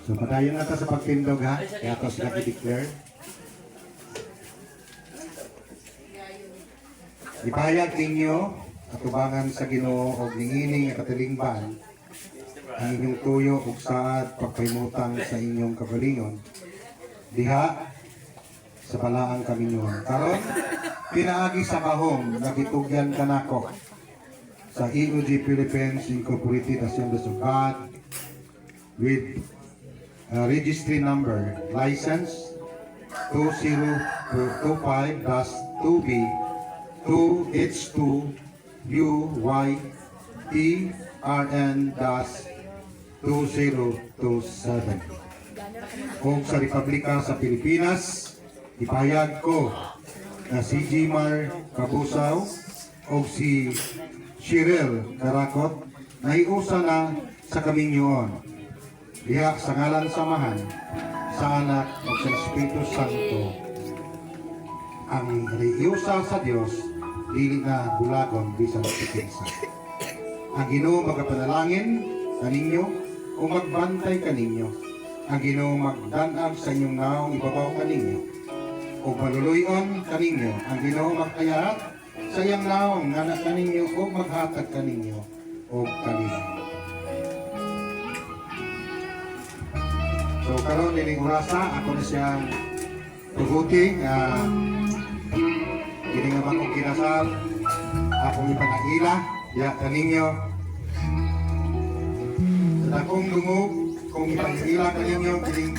So padayon na ta sa pagtindog ha. Kaya ito sila i-declare. Ipahayag ninyo atubangan sa Ginoo og niining katilingban ang inyong tuyo ug saad pagpahimutang sa inyong kagalingon diha sa balaang kaminyoon. Karon pinaagi sa kahong nagitugyan kanako sa EOG Philippines Incorporated Assemblies of God with registry number license 2025-2B 2H2 UYTRN-2027. Kung sa Republika sa Pilipinas, ipahayag ko na si Jimar Kabusaw o si Cheryl Karakot na iusa na sa kaminyoon diha sa ngalan samahan sa anak o sa Espiritu Santo. Ang iusa sa Dios dili na bulagon bisan sa ang Ginoo magapanalangin kaninyo o magbantay kaninyo. Ang Ginoo magdanag sa inyong naong ibabaw kaninyo o maluluyon kaninyo. Ang Ginoo magkayat sa iyang naong anak kaninyo o maghatag kaninyo o kaninyo. So karon nining orasa ako na siyang tuguting hindi naman kong kinasal akong ipanagila ya kaninyo sa akong dungog kung ipanagila kaninyo kining